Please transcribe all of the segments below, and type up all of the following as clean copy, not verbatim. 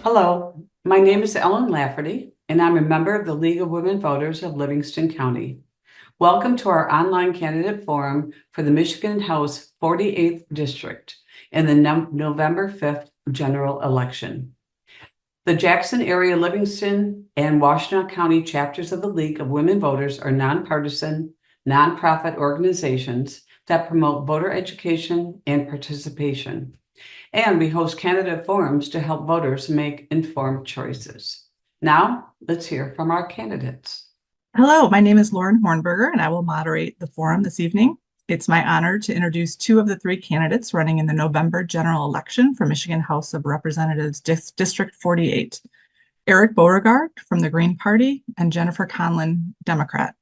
Hello, my name is Ellen Lafferty, and I'm a member of the League of Women Voters of Livingston County. Welcome to our online candidate forum for the Michigan House 48th District in the November 5th general election. The Jackson area, Livingston, and Washtenaw County chapters of the League of Women Voters are nonpartisan, nonprofit organizations that promote voter education and participation. And we host candidate forums to help voters make informed choices. Now, let's hear from our candidates. Hello, my name is Lauren Hornberger, and I will moderate the forum this evening. It's my honor to introduce two of the three candidates running in the November general election for Michigan House of Representatives District 48, Eric Beauregard from the Green Party and Jennifer Conlin, Democrat.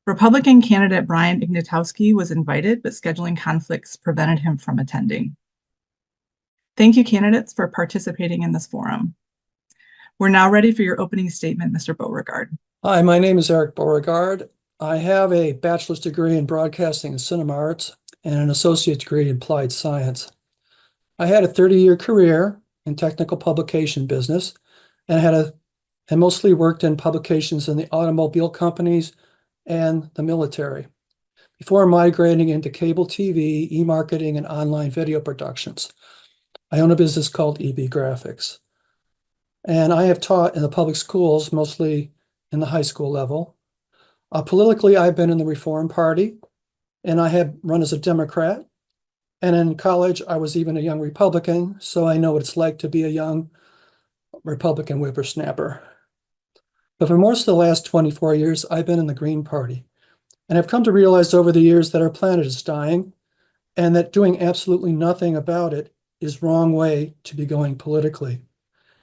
Republican candidate Brian Ignatowski was invited, but scheduling conflicts prevented him from attending. Thank you, candidates, for participating in this forum. We're now ready for your opening statement, Mr. Beauregard. Hi, my name is Eric Beauregard. I have a bachelor's degree in broadcasting and cinema arts and an associate degree in applied science. I had a 30-year career in technical publication business and mostly worked in publications in the automobile companies and the military before migrating into cable TV, e-marketing, and online video productions. I own a business called EB Graphics. And I have taught in the public schools, mostly in the high school level. Politically, I've been in the Reform Party, and I have run as a Democrat. And in college, I was even a young Republican, so I know what it's like to be a young Republican whippersnapper. But for most of the last 24 years, I've been in the Green Party. And I've come to realize over the years that our planet is dying, and that doing absolutely nothing about it is the wrong way to be going politically.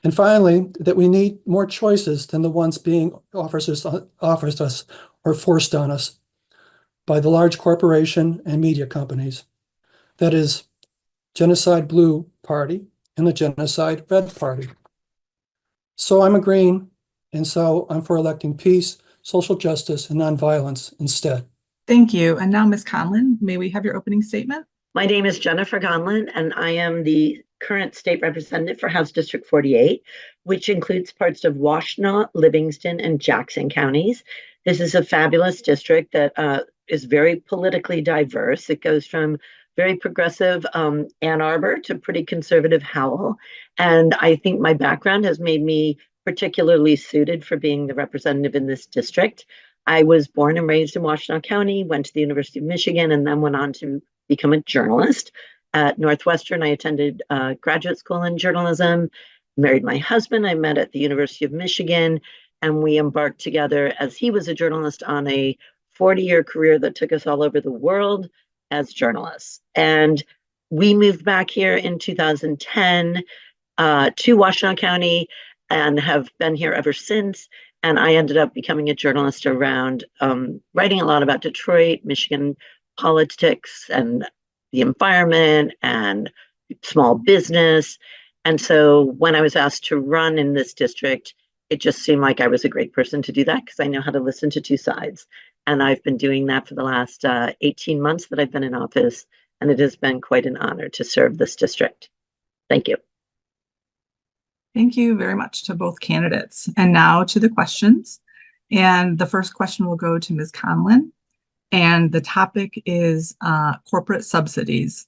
And finally, that we need more choices than the ones being offered us or forced on us by the large corporation and media companies. That is, Genocide Blue Party and the Genocide Red Party. So I'm a Green, and so I'm for electing peace, social justice, and nonviolence instead. Thank you. And now, Ms. Conlin, may we have your opening statement? My name is Jennifer Conlin, and I am the current state representative for House District 48, which includes parts of Washtenaw, Livingston, and Jackson counties. This is a fabulous district that is very politically diverse. It goes from very progressive Ann Arbor to pretty conservative Howell. And I think my background has made me particularly suited for being the representative in this district. I was born and raised in Washtenaw County, went to the University of Michigan, and then went on to become a journalist. At Northwestern, I attended graduate school in journalism, married my husband. I met at the University of Michigan, and we embarked together as he was a journalist on a 40-year career that took us all over the world as journalists. And we moved back here in 2010 to Washtenaw County and have been here ever since. And I ended up becoming a journalist around writing a lot about Detroit, Michigan politics, and the environment and small business. And so when I was asked to run in this district, it just seemed like I was a great person to do that because I know how to listen to two sides. And I've been doing that for the last 18 months that I've been in office. And it has been quite an honor to serve this district. Thank you. Thank you very much to both candidates. And now to the questions. And the first question will go to Ms. Conlin. And the topic is corporate subsidies.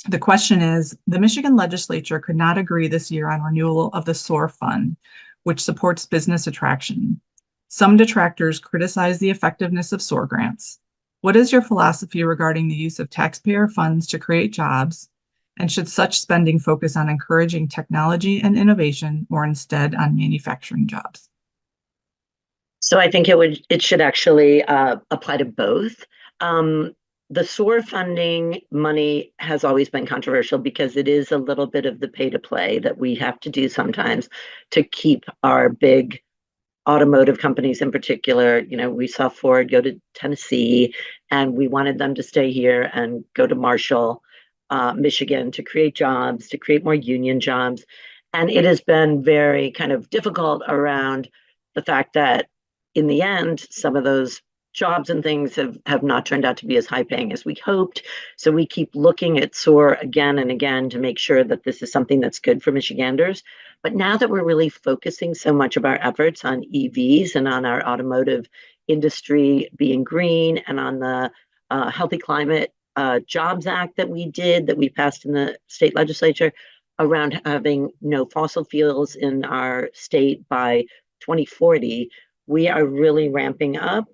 The question is, the Michigan legislature could not agree this year on renewal of the SOAR fund, which supports business attraction. Some detractors criticize the effectiveness of SOAR grants. What is your philosophy regarding the use of taxpayer funds to create jobs? And should such spending focus on encouraging technology and innovation or instead on manufacturing jobs? So I think it should actually apply to both. The SOAR funding money has always been controversial because it is a little bit of the pay to play that we have to do sometimes to keep our big automotive companies in particular. You know, we saw Ford go to Tennessee, and we wanted them to stay here and go to Marshall, Michigan, to create jobs, to create more union jobs. And it has been very kind of difficult around the fact that in the end, some of those jobs and things have not turned out to be as high paying as we hoped. So we keep looking at SOAR again and again to make sure that this is something that's good for Michiganders. But now that we're really focusing so much of our efforts on EVs and on our automotive industry being green and on the Healthy Climate Jobs Act that we passed in the state legislature around having no fossil fuels in our state by 2040, we are really ramping up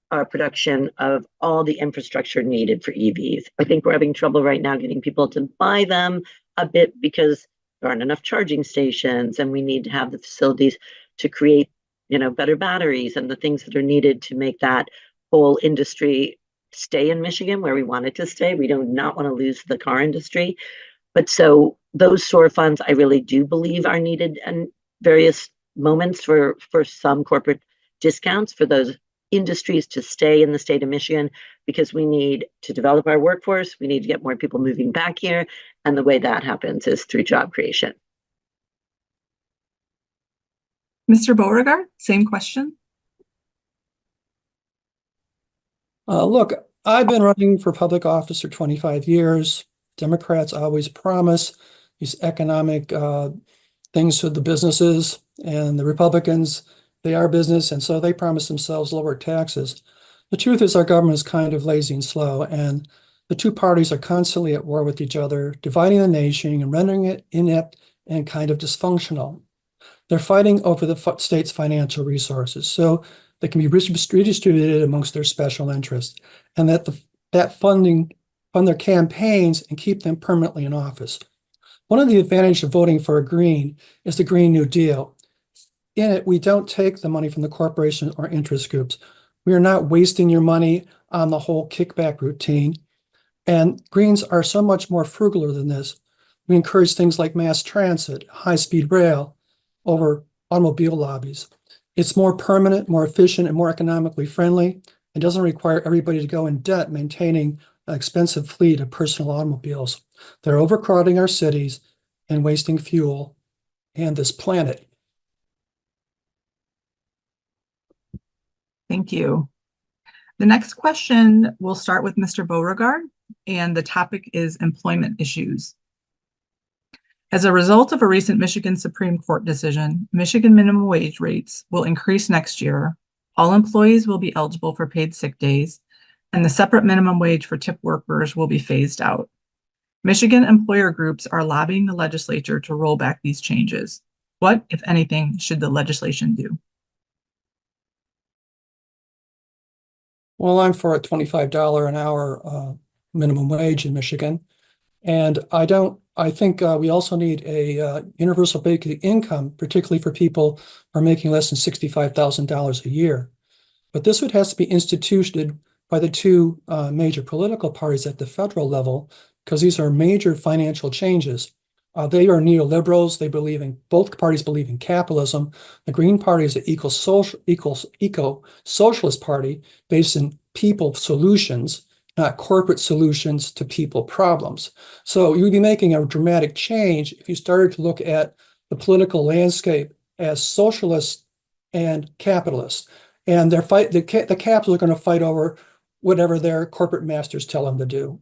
our production of all the infrastructure needed for EVs. I think we're having trouble right now getting people to buy them a bit because there aren't enough charging stations, and we need to have the facilities to create, better batteries and the things that are needed to make that whole industry stay in Michigan where we want it to stay. We do not want to lose the car industry. But so those SOAR funds, I really do believe are needed in various moments for some corporate discounts for those industries to stay in the state of Michigan, because we need to develop our workforce. We need to get more people moving back here. And the way that happens is through job creation. Mr. Beauregard, same question. Look, I've been running for public office for 25 years. Democrats always promise these economic things to the businesses, and the Republicans, they are business, and so they promise themselves lower taxes. The truth is our government is kind of lazy and slow, and the two parties are constantly at war with each other, dividing the nation and rendering it inept and kind of dysfunctional. They're fighting over the state's financial resources, so they can be redistributed amongst their special interests, and that funding fund their campaigns and keep them permanently in office. One of the advantages of voting for a Green is the Green New Deal. In it, we don't take the money from the corporations or interest groups. We are not wasting your money on the whole kickback routine. And Greens are so much more frugaler than this. We encourage things like mass transit, high-speed rail over automobile lobbies. It's more permanent, more efficient, and more economically friendly. It doesn't require everybody to go in debt maintaining an expensive fleet of personal automobiles. They're overcrowding our cities and wasting fuel and this planet. Thank you. The next question will start with Mr. Beauregard, and the topic is employment issues. As a result of a recent Michigan Supreme Court decision, Michigan minimum wage rates will increase next year. All employees will be eligible for paid sick days, and the separate minimum wage for tip workers will be phased out. Michigan employer groups are lobbying the legislature to roll back these changes. What, if anything, should the legislation do? Well, I'm for a $25 an hour minimum wage in Michigan. And I think we also need a universal basic income, particularly for people who are making less than $65,000 a year. But this would have to be instituted by the two major political parties at the federal level, because these are major financial changes. They are neoliberals. Both parties believe in capitalism. The Green Party is an eco-socialist party based in people solutions, not corporate solutions to people problems. So you would be making a dramatic change if you started to look at the political landscape as socialist and capitalist. And the capitalists are going to fight over whatever their corporate masters tell them to do.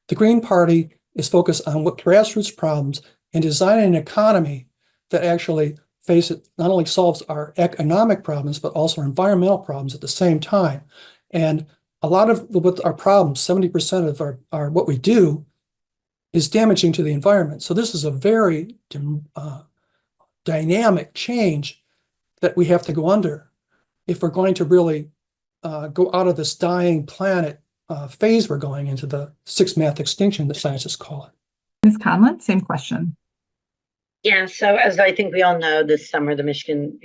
The Green Party is focused on what grassroots problems and designing an economy that actually not only solves our economic problems, but also our environmental problems at the same time. And a lot of what our problems, 70% of our what we do is damaging to the environment. So this is a very dynamic change that we have to go under if we're going to really go out of this dying planet phase we're going into, the sixth mass extinction that scientists call it. Ms. Conlon, same question. Yeah, so as I think we all know, this summer the Michigan,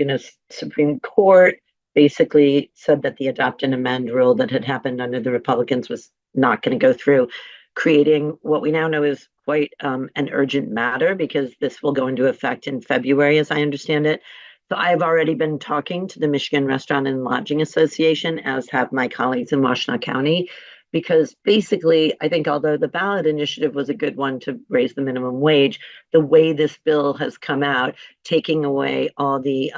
Supreme Court basically said that the adopt and amend rule that had happened under the Republicans was not going to go through, creating what we now know is quite an urgent matter, because this will go into effect in February, as I understand it. So I've already been talking to the Michigan Restaurant and Lodging Association, as have my colleagues in Washtenaw County, because basically, I think although the ballot initiative was a good one to raise the minimum wage, the way this bill has come out, taking away all the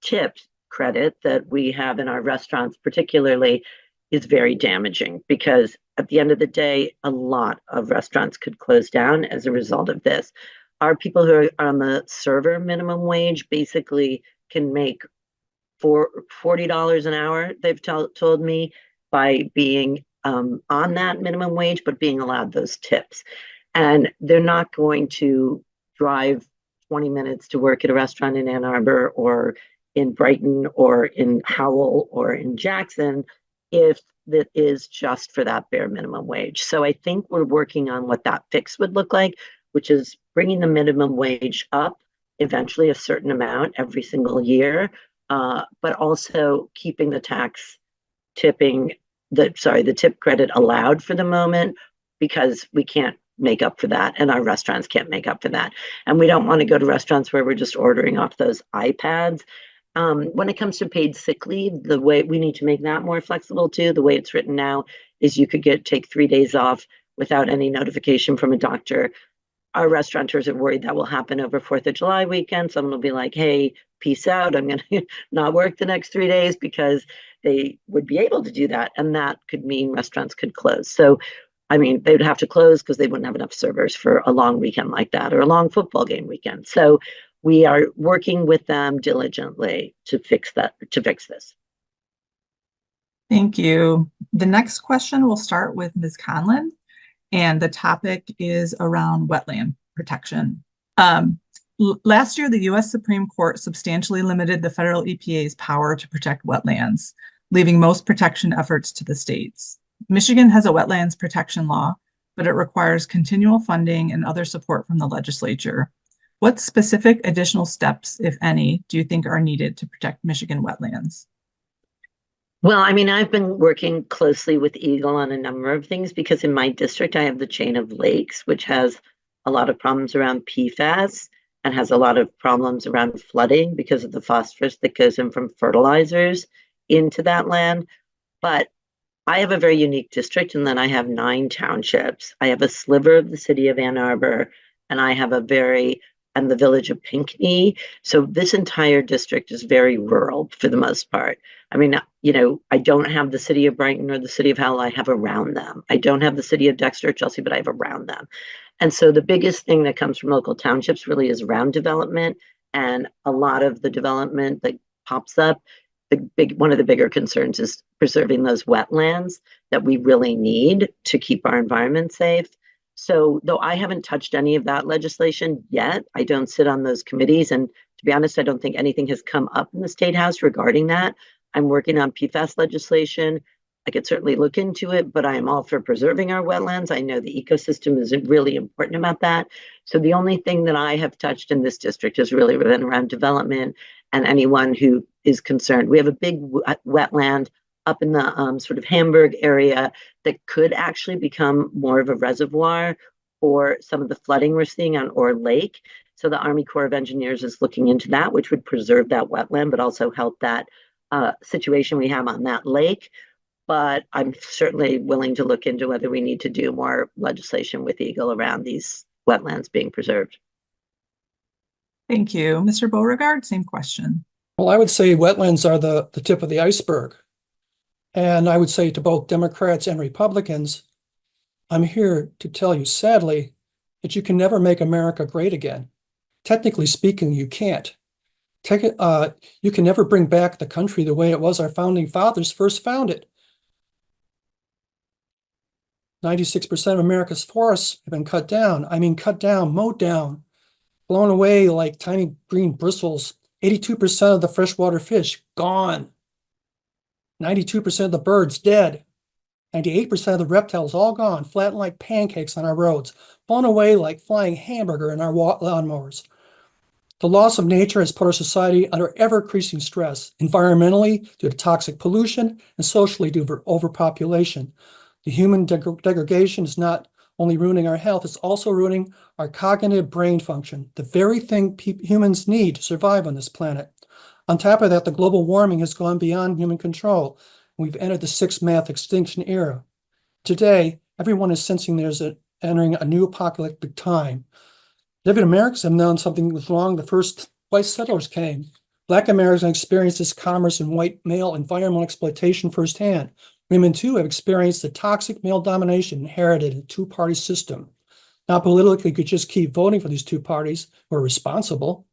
tips credit that we have in our restaurants, particularly, is very damaging because at the end of the day, a lot of restaurants could close down as a result of this. Our people who are on the server minimum wage basically can make $40 an hour, they've told me, by being on that minimum wage, but being allowed those tips. And they're not going to drive 20 minutes to work at a restaurant in Ann Arbor or in Brighton or in Howell or in Jackson if that is just for that bare minimum wage. So I think we're working on what that fix would look like, which is bringing the minimum wage up eventually a certain amount every single year, but also keeping the the tip credit allowed for the moment, because we can't make up for that and our restaurants can't make up for that. And we don't want to go to restaurants where we're just ordering off those iPads. When it comes to paid sick leave, the way we need to make that more flexible too, the way it's written now is you could take 3 days off without any notification from a doctor. Our restaurateurs are worried that will happen over 4th of July weekend. Someone will be like, hey, peace out. I'm going to not work the next 3 days, because they would be able to do that. And that could mean restaurants could close. So, I mean, they would have to close because they wouldn't have enough servers for a long weekend like that, or a long football game weekend. So we are working with them diligently to fix this. Thank you. The next question will start with Ms. Conlon, and the topic is around wetland protection. Last year, the U.S. Supreme Court substantially limited the federal EPA's power to protect wetlands, leaving most protection efforts to the states. Michigan has a wetlands protection law, but it requires continual funding and other support from the legislature. What specific additional steps, if any, do you think are needed to protect Michigan wetlands? Well, I mean, I've been working closely with Eagle on a number of things, because in my district, I have the chain of lakes, which has a lot of problems around PFAS and has a lot of problems around flooding because of the phosphorus that goes in from fertilizers into that land. But I have a very unique district, and then I have 9 townships. I have a sliver of the city of Ann Arbor, and I have and the village of Pinckney. So this entire district is very rural for the most part. I mean, I don't have the city of Brighton or the city of Howell. I have around them. I don't have the city of Dexter or Chelsea, but I have around them. And so the biggest thing that comes from local townships really is around development, and a lot of the development that pops up. One of the bigger concerns is preserving those wetlands that we really need to keep our environment safe. So though I haven't touched any of that legislation yet, I don't sit on those committees. And to be honest, I don't think anything has come up in the State House regarding that. I'm working on PFAS legislation. I could certainly look into it, but I am all for preserving our wetlands. I know the ecosystem is really important about that. So the only thing that I have touched in this district has really been around development and anyone who is concerned. We have a big wetland up in the sort of Hamburg area that could actually become more of a reservoir for some of the flooding we're seeing on Orr Lake. So the Army Corps of Engineers is looking into that, which would preserve that wetland, but also help that situation we have on that lake. But I'm certainly willing to look into whether we need to do more legislation with Eagle around these wetlands being preserved. Thank you. Mr. Beauregard, same question. Well, I would say wetlands are the tip of the iceberg. And I would say to both Democrats and Republicans, I'm here to tell you, sadly, that you can never make America great again. Technically speaking, you can't. You can never bring back the country the way it was our founding fathers first found it. 96% of America's forests have been cut down. I mean, cut down, mowed down, blown away like tiny green bristles. 82% of the freshwater fish gone. 92% of the birds dead. 98% of the reptiles all gone, flattened like pancakes on our roads, blown away like flying hamburger in our lawnmowers. The loss of nature has put our society under ever-increasing stress, environmentally due to toxic pollution and socially due to overpopulation. The human degradation is not only ruining our health, it's also ruining our cognitive brain function, the very thing humans need to survive on this planet. On top of that, the global warming has gone beyond human control. We've entered the 6th mass extinction era. Today, everyone is sensing entering a new apocalyptic time. Native Americans have known something was wrong the first white settlers came. Black Americans experienced this commerce and white male environmental exploitation firsthand. Women, too, have experienced the toxic male domination inherited in a two-party system. Now, politically, could just keep voting for these two parties who are responsible,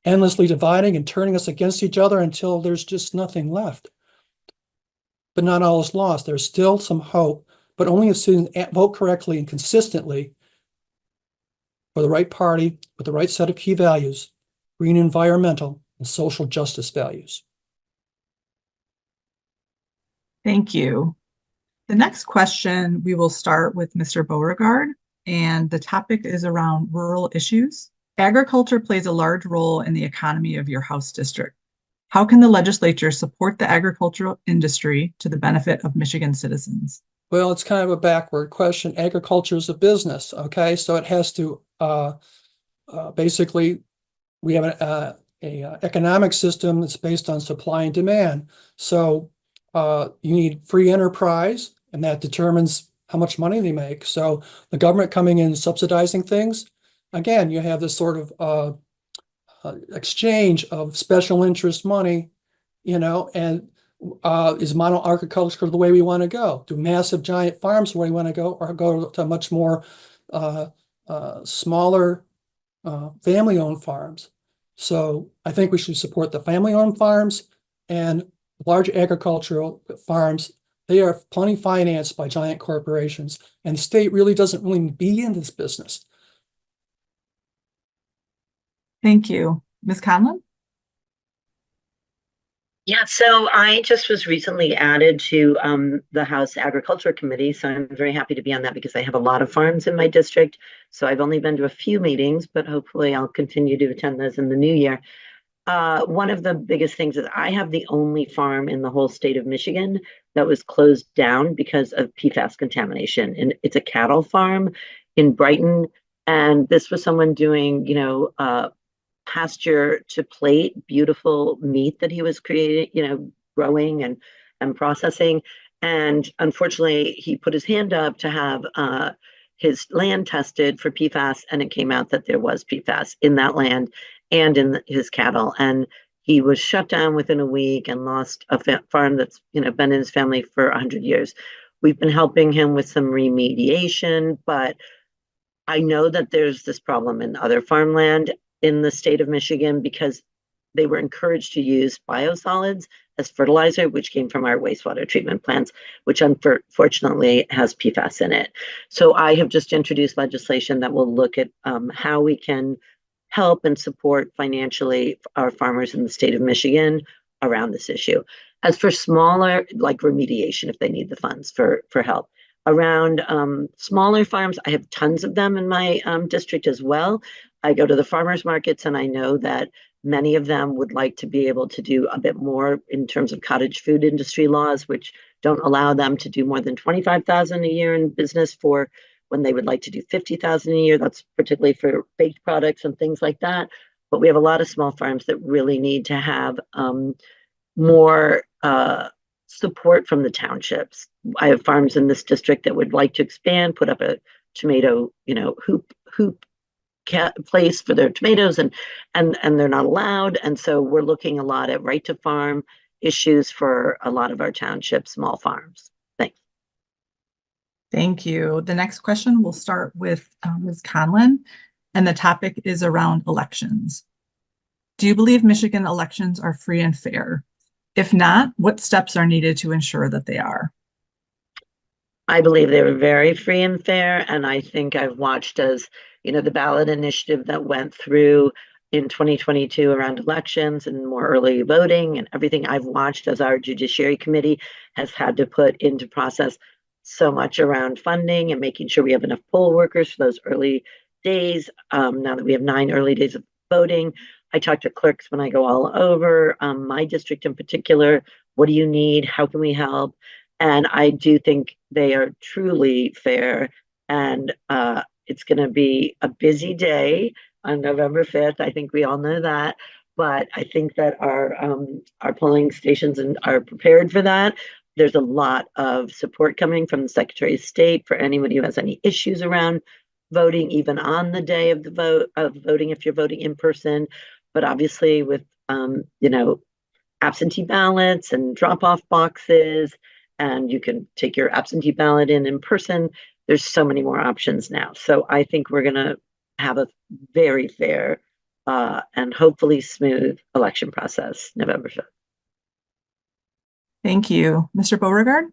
endlessly dividing and turning us against each other until there's just nothing left. But not all is lost. There's still some hope, but only if students vote correctly and consistently for the right party with the right set of key values, green environmental and social justice values. Thank you. The next question, we will start with Mr. Beauregard, and the topic is around rural issues. Agriculture plays a large role in the economy of your House district. How can the legislature support the agricultural industry to the benefit of Michigan citizens? Well, it's kind of a backward question. Agriculture is a business, okay? So it has to basically, we have a economic system that's based on supply and demand. So you need free enterprise, and that determines how much money they make. So the government coming in and subsidizing things, again, you have this sort of exchange of special interest money, and is monoculture the way we want to go? Do massive giant farms where we want to go, or go to much more smaller family-owned farms? So I think we should support the family-owned farms and large agricultural farms. They are plenty financed by giant corporations, and the state really doesn't really be in this business. Thank you. Ms. Conlon? Yeah, so I just was recently added to the House Agriculture Committee, so I'm very happy to be on that because I have a lot of farms in my district. So I've only been to a few meetings, but hopefully I'll continue to attend those in the new year. One of the biggest things is I have the only farm in the whole state of Michigan that was closed down because of PFAS contamination. And it's a cattle farm in Brighton. And this was someone doing, pasture to plate, beautiful meat that he was creating, growing and processing. And unfortunately, he put his hand up to have his land tested for PFAS, and it came out that there was PFAS in that land and in his cattle. And he was shut down within a week and lost a farm that's been in his family for 100 years. We've been helping him with some remediation, but I know that there's this problem in other farmland in the state of Michigan because they were encouraged to use biosolids as fertilizer, which came from our wastewater treatment plants, which unfortunately has PFAS in it. So I have just introduced legislation that will look at how we can help and support financially our farmers in the state of Michigan around this issue. As for smaller, like remediation, if they need the funds for help. Around smaller farms, I have tons of them in my district as well. I go to the farmers markets, and I know that many of them would like to be able to do a bit more in terms of cottage food industry laws, which don't allow them to do more than 25,000 a year in business for when they would like to do 50,000 a year. That's particularly for baked products and things like that. But we have a lot of small farms that really need to have more support from the townships. I have farms in this district that would like to expand, put up a tomato, hoop place for their tomatoes, and they're not allowed. And so we're looking a lot at right to farm issues for a lot of our township small farms. Thanks. Thank you. The next question will start with Ms. Conlon, and the topic is around elections. Do you believe Michigan elections are free and fair? If not, what steps are needed to ensure that they are? I believe they were very free and fair, and I think I've watched as the ballot initiative that went through in 2022 around elections and more early voting and everything. I've watched as our Judiciary Committee has had to put into process so much around funding and making sure we have enough poll workers for those early days. Now that we have 9 early days of voting, I talk to clerks when I go all over my district in particular. What do you need? How can we help? And I do think they are truly fair. And it's going to be a busy day on November 5th. I think we all know that. But I think that our polling stations are prepared for that. There's a lot of support coming from the Secretary of State for anybody who has any issues around voting, even on the day of the voting, if you're voting in person. But obviously with, absentee ballots and drop-off boxes and you can take your absentee ballot in person. There's so many more options now. So I think we're going to have a very fair and hopefully smooth election process November 5th. Thank you. Mr. Beauregard?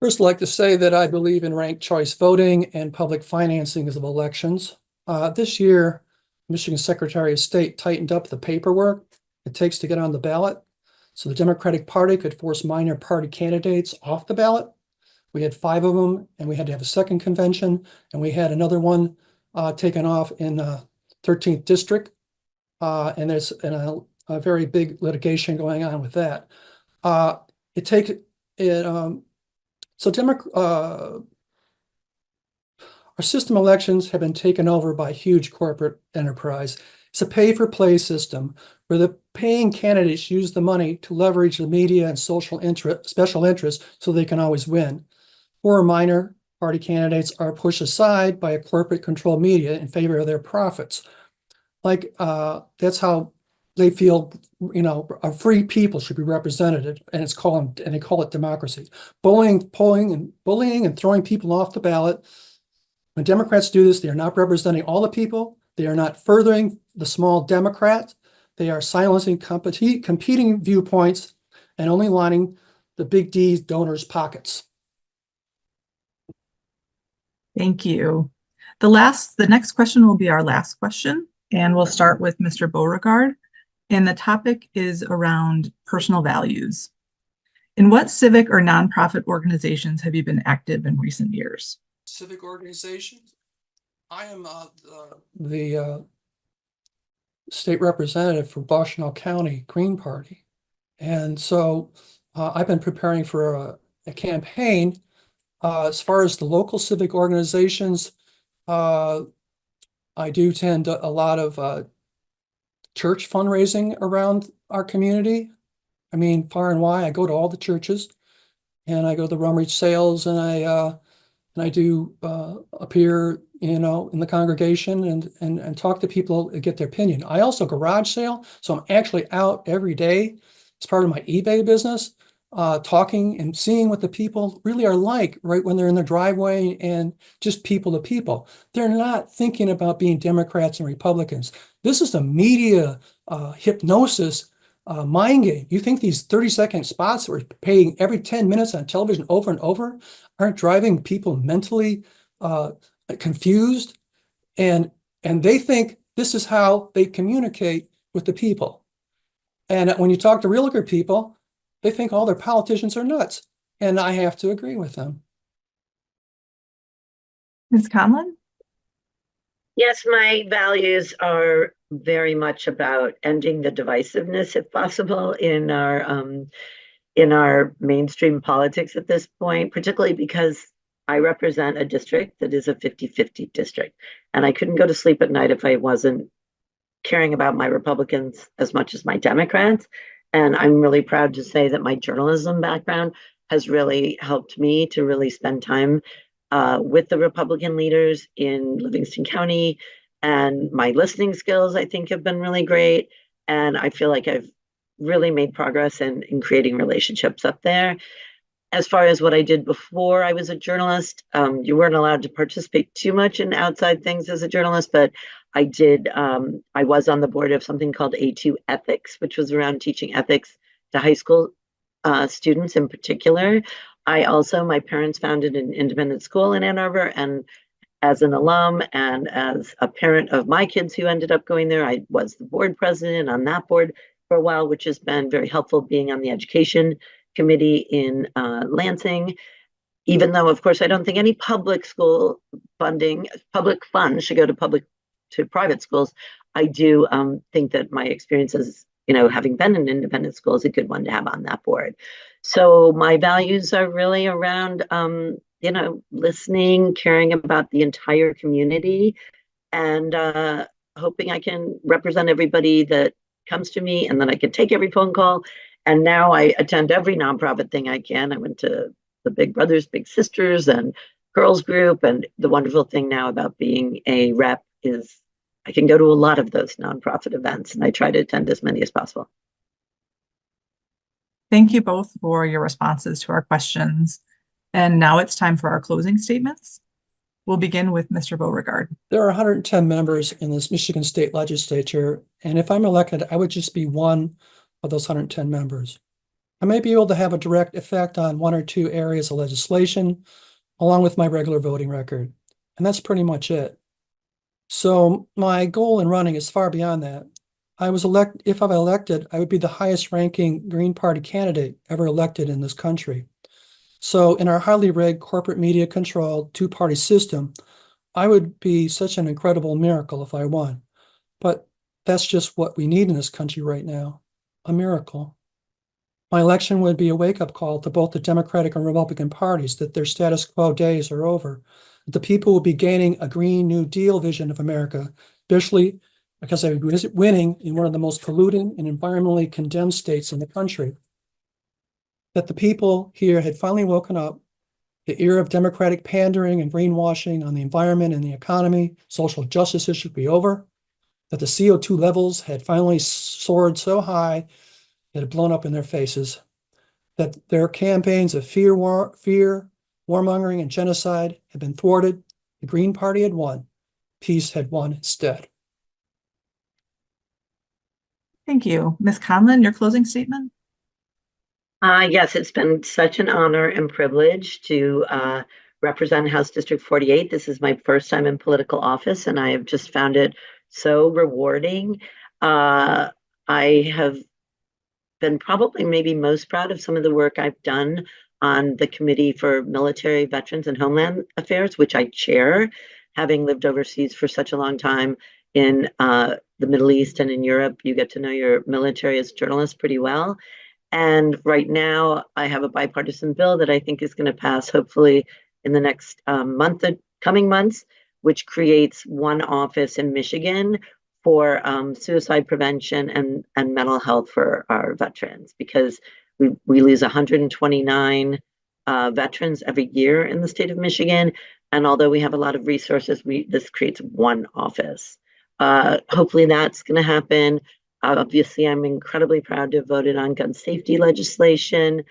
First, I'd like to say that I believe in ranked choice voting and public financing of elections. This year, Michigan Secretary of State tightened up the paperwork it takes to get on the ballot. So the Democratic Party could force minor party candidates off the ballot. We had 5 of them, and we had to have a second convention, and we had another one taken off in 13th district. And there's a very big litigation going on with that. It takes it. So our system elections have been taken over by huge corporate enterprise. It's a pay-for-play system where the paying candidates use the money to leverage the media and social special interests so they can always win. Or minor party candidates are pushed aside by a corporate controlled media in favor of their profits. That's how they feel, a free people should be represented, and they call it democracy. Bullying and throwing people off the ballot. When Democrats do this, they are not representing all the people. They are not furthering the small Democrat. They are silencing competing viewpoints and only lining the big D donors' pockets. Thank you. The next question will be our last question, and we'll start with Mr. Beauregard. And the topic is around personal values. In what civic or nonprofit organizations have you been active in recent years? Civic organizations. I am the state representative for Washtenaw County Green Party. And so I've been preparing for a campaign. As far as the local civic organizations, I do attend a lot of church fundraising around our community. I mean, far and wide, I go to all the churches, and I go to the Rumreach sales, and I do appear, in the congregation and talk to people and get their opinion. I also garage sale, so I'm actually out every day as part of my eBay business, talking and seeing what the people really are like right when they're in the driveway and just people to people. They're not thinking about being Democrats and Republicans. This is a media hypnosis mind game. You think these 30-second spots that we're paying every 10 minutes on television over and over aren't driving people mentally confused? And they think this is how they communicate with the people. And when you talk to realtor people, they think all their politicians are nuts. And I have to agree with them. Ms. Conlon? Yes, my values are very much about ending the divisiveness, if possible, in our mainstream politics at this point, particularly because I represent a district that is a 50-50 district. And I couldn't go to sleep at night if I wasn't caring about my Republicans as much as my Democrats. And I'm really proud to say that my journalism background has really helped me to really spend time with the Republican leaders in Livingston County. And my listening skills, I think, have been really great. And I feel like I've really made progress in creating relationships up there. As far as what I did before I was a journalist, you weren't allowed to participate too much in outside things as a journalist, but I did. I was on the board of something called A2 Ethics, which was around teaching ethics to high school students in particular. My parents founded an independent school in Ann Arbor, and as an alum and as a parent of my kids who ended up going there, I was the board president on that board for a while, which has been very helpful being on the education committee in Lansing. Even though, of course, I don't think any public school public funds should go to private schools, I do think that my experiences, having been in independent school is a good one to have on that board. So my values are really around, listening, caring about the entire community, and hoping I can represent everybody that comes to me, and then I can take every phone call. And now I attend every nonprofit thing I can. I went to the Big Brothers, Big Sisters, and Girls Group. And the wonderful thing now about being a rep is I can go to a lot of those nonprofit events, and I try to attend as many as possible. Thank you both for your responses to our questions. And now it's time for our closing statements. We'll begin with Mr. Beauregard. There are 110 members in this Michigan State Legislature, and if I'm elected, I would just be one of those 110 members. I may be able to have a direct effect on one or two areas of legislation, along with my regular voting record, and that's pretty much it. So my goal in running is far beyond that. If I'm elected, I would be the highest ranking Green Party candidate ever elected in this country. So in our highly rigged corporate media controlled two-party system, I would be such an incredible miracle if I won. But that's just what we need in this country right now, a miracle. My election would be a wake-up call to both the Democratic and Republican parties that their status quo days are over. The people will be gaining a Green New Deal vision of America, especially because they would be winning in one of the most polluting and environmentally condemned states in the country. That the people here had finally woken up. The era of Democratic pandering and greenwashing on the environment and the economy, social justice issue would be over. That the CO2 levels had finally soared so high it had blown up in their faces. That their campaigns of fear, warmongering, and genocide had been thwarted. The Green Party had won. Peace had won instead. Thank you. Ms. Conlon, your closing statement? Yes, it's been such an honor and privilege to represent House District 48. This is my first time in political office, and I have just found it so rewarding. I have been probably maybe most proud of some of the work I've done on the Committee for Military, Veterans, and Homeland Affairs, which I chair, having lived overseas for such a long time in the Middle East and in Europe. You get to know your military as journalists pretty well. And right now, I have a bipartisan bill that I think is going to pass, hopefully, in the next coming months, which creates one office in Michigan for suicide prevention and mental health for our veterans, because we lose 129 veterans every year in the state of Michigan. And although we have a lot of resources, this creates one office. Hopefully that's going to happen. Obviously, I'm incredibly proud to have voted on gun safety legislation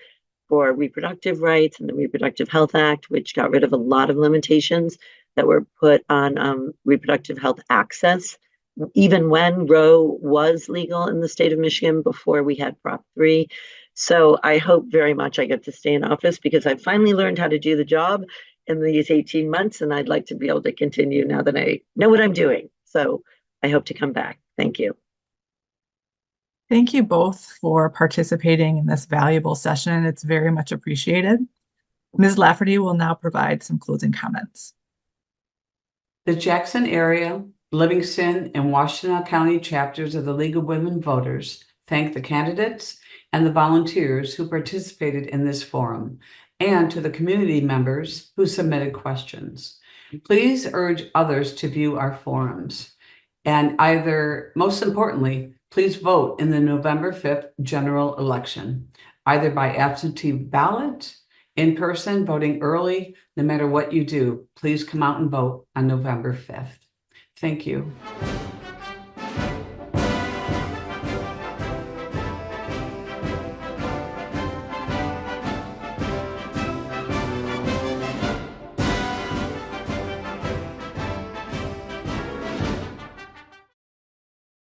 for reproductive rights and the Reproductive Health Act, which got rid of a lot of limitations that were put on reproductive health access, even when Roe was legal in the state of Michigan before we had Prop 3. So I hope very much I get to stay in office because I finally learned how to do the job in these 18 months, and I'd like to be able to continue now that I know what I'm doing. So I hope to come back. Thank you. Thank you both for participating in this valuable session. It's very much appreciated. Ms. Lafferty will now provide some closing comments. The Jackson area, Livingston, and Washtenaw County chapters of the League of Women Voters thank the candidates and the volunteers who participated in this forum, and to the community members who submitted questions. Please urge others to view our forums. And most importantly, please vote in the November 5th general election, either by absentee ballot, in person, voting early. No matter what you do, please come out and vote on November 5th. Thank you.